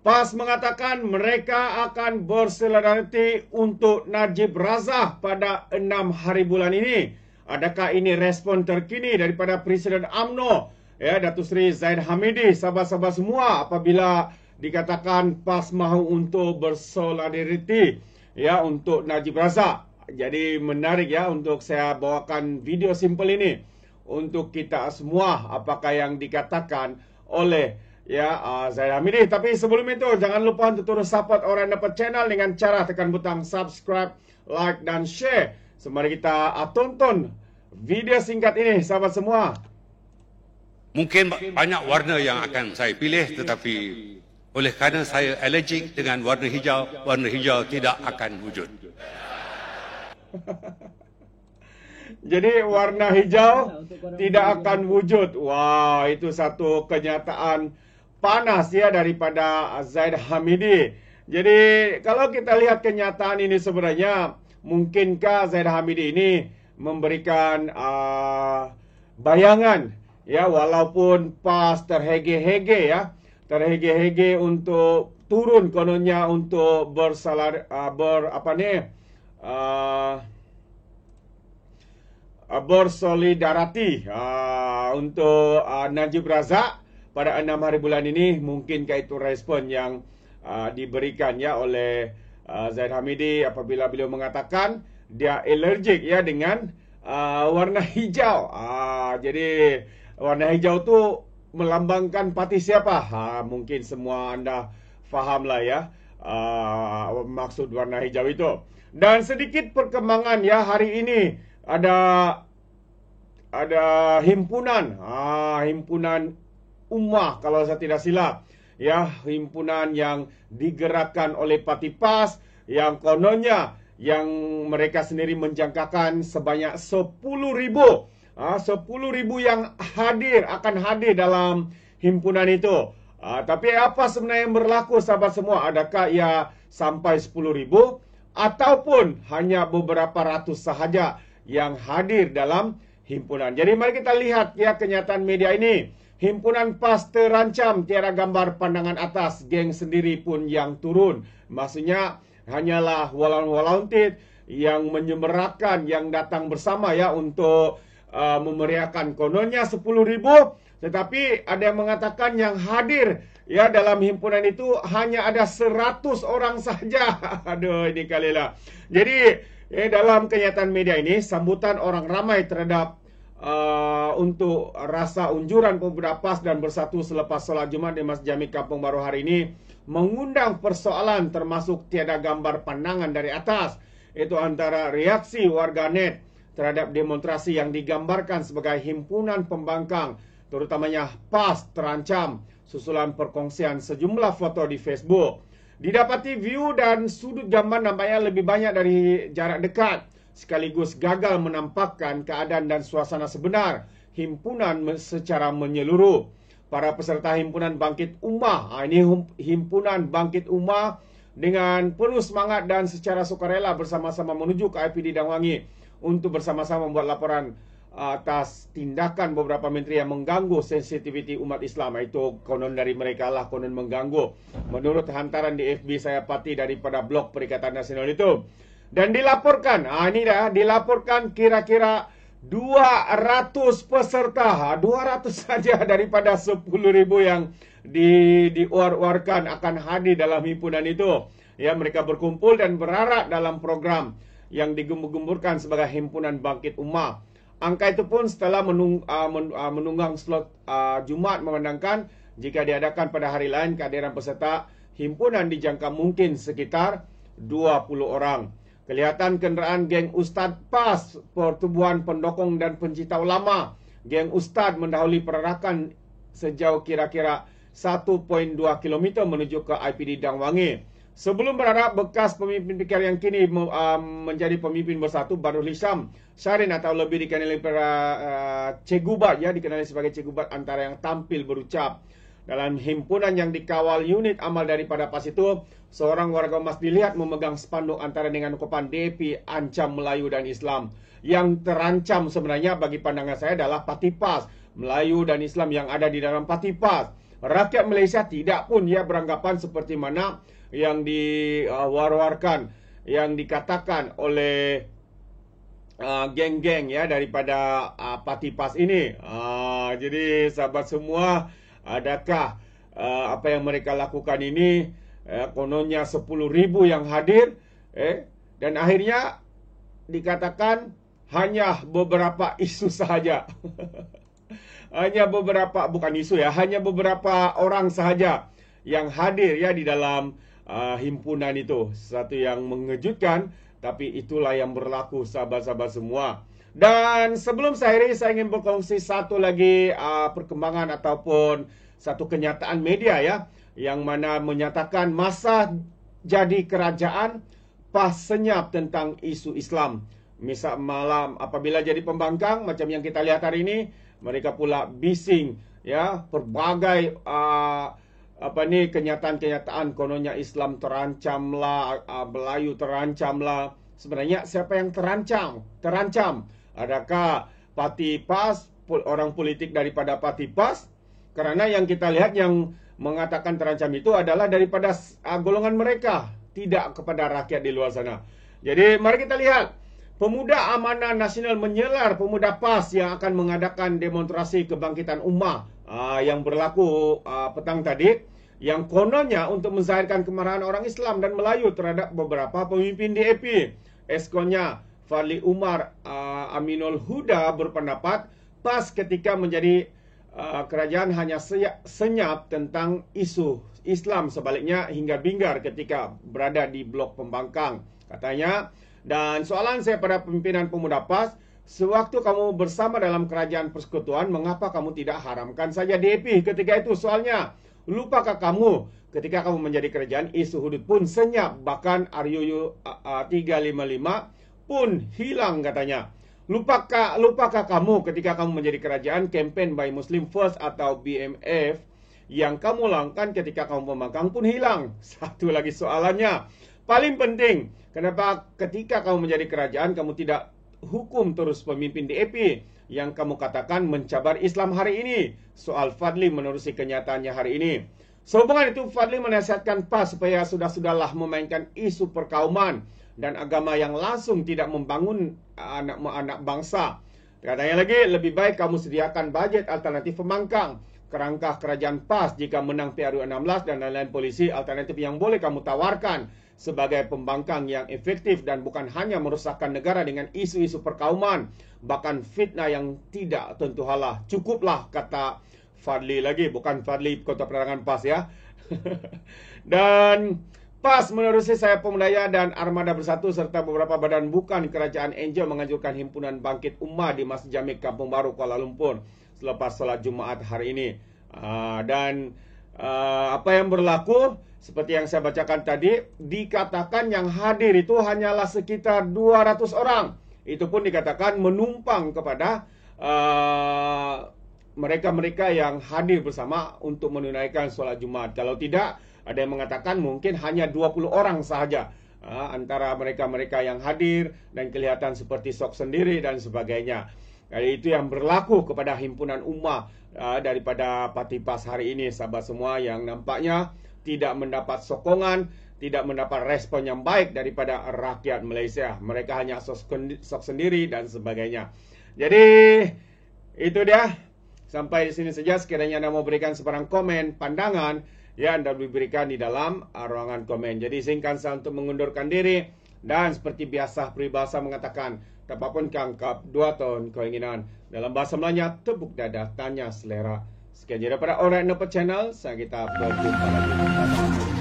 PAS mengatakan mereka akan bersolidariti untuk Najib Razak pada 6 hari bulan ini. Adakah ini respon terkini daripada Presiden UMNO, ya, Datuk Seri Zahid Hamidi, sahabat-sahabat semua, apabila dikatakan PAS mahu untuk bersolidariti, ya, untuk Najib Razak. Jadi menarik, ya, untuk saya bawakan video simple ini untuk kita semua apakah yang dikatakan oleh, ya, Zahid Hamidi. Tapi sebelum itu, jangan lupa untuk terus support Orang Dapat Channel dengan cara tekan butang subscribe, like dan share. So, mari kita tonton video singkat ini, sahabat semua. Mungkin banyak warna yang akan saya pilih, tetapi oleh kerana saya allergic dengan warna hijau tidak akan wujud. Jadi warna hijau tidak akan wujud. Wah, itu satu kenyataan panas, ya, daripada Zahid Hamidi. Jadi kalau kita lihat kenyataan ini sebenarnya, mungkinkah Zahid Hamidi ini memberikan bayangan, ya, walaupun PAS terhege-hege, ya, terhege-hege untuk turun kononnya untuk bersolidariti untuk Najib Razak pada 6 hari bulan ini. Mungkinkah itu respon yang diberikan, ya, oleh Zahid Hamidi apabila beliau mengatakan dia allergic, ya, dengan warna hijau. Jadi warna hijau tu melambangkan parti siapa? Mungkin semua anda fahamlah, ya, maksud warna hijau itu. Dan sedikit perkembangan, ya, hari ini ada himpunan, himpunan ummah kalau saya tidak silap, ya, himpunan yang digerakkan oleh parti PAS yang kononnya yang mereka sendiri menjangkakan sebanyak 10,000 yang akan hadir dalam himpunan itu. Tapi apa sebenarnya yang berlaku, sahabat semua? Adakah ia sampai 10,000 ataupun hanya beberapa ratus sahaja yang hadir dalam himpunan? Jadi mari kita lihat, ya, kenyataan media ini. Himpunan PAS terancam tiada gambar pandangan atas, geng sendiri pun yang turun. Maksudnya hanyalah volunteer yang menyemerakan, yang datang bersama, ya, untuk memeriahkan kononnya 10,000. Tetapi ada yang mengatakan yang hadir, ya, dalam himpunan itu hanya ada 100 orang saja. Aduh, ini kalilah. Jadi dalam kenyataan media ini, sambutan orang ramai terhadap untuk rasa unjuran pemuda PAS dan bersatu selepas solat Jumat di Masjid Jami Kampung Baru hari ini mengundang persoalan termasuk tiada gambar pandangan dari atas. Itu antara reaksi warganet terhadap demonstrasi yang digambarkan sebagai himpunan pembangkang, terutamanya PAS terancam, susulan perkongsian sejumlah foto di Facebook. Didapati view dan sudut gambar nampaknya lebih banyak dari jarak dekat, sekaligus gagal menampakkan keadaan dan suasana sebenar himpunan secara menyeluruh. Para peserta himpunan Bangkit Ummah, ini himpunan Bangkit Ummah dengan penuh semangat dan secara sukarela bersama-sama menuju ke IPD Dangwangi untuk bersama-sama membuat laporan atas tindakan beberapa menteri yang mengganggu sensitiviti umat Islam. Itu konon dari mereka lah, konon mengganggu. Menurut hantaran di FB saya pati daripada blog Perikatan Nasional itu. Dan dilaporkan, ini dah dilaporkan kira-kira 200 peserta, 200 saja daripada 10,000 yang diuar-uarkan akan hadir dalam himpunan itu. Ya, mereka berkumpul dan berharap dalam program yang digembur-gemburkan sebagai himpunan Bangkit Ummah. Angka itu pun setelah menunggang slot Jumat, memandangkan jika diadakan pada hari lain, kehadiran peserta himpunan dijangka mungkin sekitar 20 orang. Kelihatan kenderaan geng Ustad PAS, pertubuhan pendokong dan pencinta ulama. Geng Ustad mendahului perarakan sejauh kira-kira 1.2 km menuju ke IPD Dangwangi. Sebelum berharap bekas pemimpin PKR yang kini menjadi pemimpin bersatu, Badrul Hisham Syahrin atau lebih dikenali Cegubat, ya, dikenali sebagai Cegubat antara yang tampil berucap. Dalam himpunan yang dikawal unit amal daripada PAS itu, seorang warga emas dilihat memegang spanduk antara dengan kopan DAP ancam Melayu dan Islam. Yang terancam sebenarnya bagi pandangan saya adalah parti PAS, Melayu dan Islam yang ada di dalam parti PAS. Rakyat Malaysia tidak pun ia beranggapan seperti mana yang diwar-warkan, yang dikatakan oleh geng-geng ya daripada parti PAS ini. Jadi sahabat semua, adakah apa yang mereka lakukan ini kononnya 10,000 yang hadir dan akhirnya dikatakan hanya beberapa isu sahaja. Hanya beberapa, bukan isu ya, hanya beberapa orang sahaja yang hadir ya di dalam himpunan itu. Satu yang mengejutkan, tapi itulah yang berlaku sahabat-sahabat semua. Dan sebelum saya akhiri, saya ingin berkongsi satu lagi perkembangan ataupun satu kenyataan media ya, yang mana menyatakan masa jadi kerajaan PAS senyap tentang isu Islam. Misal malam apabila jadi pembangkang macam yang kita lihat hari ini, mereka pula bising ya, pelbagai kenyataan-kenyataan kononnya Islam terancam lah, Melayu terancam lah. Sebenarnya siapa yang terancam? Adakah parti PAS, orang politik daripada parti PAS? Karena yang kita lihat yang mengatakan terancam itu adalah daripada golongan mereka, tidak kepada rakyat di luar sana. Jadi mari kita lihat, Pemuda Amanah Nasional menyelar pemuda PAS yang akan mengadakan demonstrasi kebangkitan ummah yang berlaku petang tadi, yang kononnya untuk menzahirkan kemarahan orang Islam dan Melayu terhadap beberapa pemimpin DAP. Eskonnya Fadli Umar Aminul Huda berpendapat PAS ketika menjadi kerajaan hanya senyap tentang isu Islam, sebaliknya hingga binggar ketika berada di blok pembangkang. Katanya, dan soalan saya pada pimpinan pemuda PAS, sewaktu kamu bersama dalam kerajaan persekutuan, mengapa kamu tidak haramkan saja DAP ketika itu? Soalnya, lupakah kamu ketika kamu menjadi kerajaan, isu hudud pun senyap, bahkan RUU 355 pun hilang katanya. Lupakah kamu ketika kamu menjadi kerajaan, campaign by Muslim First atau BMF yang kamu lakukan ketika kamu pembangkang pun hilang? Satu lagi soalannya, paling penting, kenapa ketika kamu menjadi kerajaan, kamu tidak hukum terus pemimpin DAP yang kamu katakan mencabar Islam hari ini? Soal Fadli menerusi kenyataannya hari ini. Sehubungan itu, Fadli menasihatkan PAS supaya sudah-sudahlah memainkan isu perkauman dan agama yang langsung tidak membangun anak bangsa. Katanya lagi, lebih baik kamu sediakan bajet alternatif pembangkang, kerangka kerajaan PAS jika menang PRU 16 dan lain-lain polisi alternatif yang boleh kamu tawarkan sebagai pembangkang yang efektif dan bukan hanya merusakkan negara dengan isu-isu perkauman, bahkan fitnah yang tidak tentu halah. Cukuplah, kata Fadli lagi, bukan Fadli Kota Penerangan PAS ya. Dan PAS menerusi Sayap Pemudaya dan Armada Bersatu serta beberapa badan bukan kerajaan Angel menganjurkan himpunan Bangkit Ummah di Masjid Jamik Kampung Baru Kuala Lumpur selepas solat Jumaat hari ini. Apa yang berlaku, seperti yang saya bacakan tadi, dikatakan yang hadir itu hanyalah sekitar 200 orang. Itu pun dikatakan menumpang kepada mereka-mereka yang hadir bersama untuk menunaikan solat Jumaat. Kalau tidak, ada yang mengatakan mungkin hanya 20 orang sahaja antara mereka-mereka yang hadir dan kelihatan seperti sok sendiri dan sebagainya. Jadi itu yang berlaku kepada himpunan ummah daripada parti PAS hari ini, sahabat semua, yang nampaknya tidak mendapat sokongan, tidak mendapat respon yang baik daripada rakyat Malaysia. Mereka hanya sok sendiri dan sebagainya. Jadi itu dia. Sampai di sini saja. Sekiranya Anda mau berikan sebarang komen, pandangan, ya Anda berikan di dalam ruangan komen. Jadi izinkan saya untuk mengundurkan diri. Dan seperti biasa peribahasa mengatakan, apapun kangkap 2 tahun keinginan. Dalam bahasa Melayu, tepuk dada, tanya selera. Sekian daripada Alright Napa Channel. Saya kita berjumpa lagi.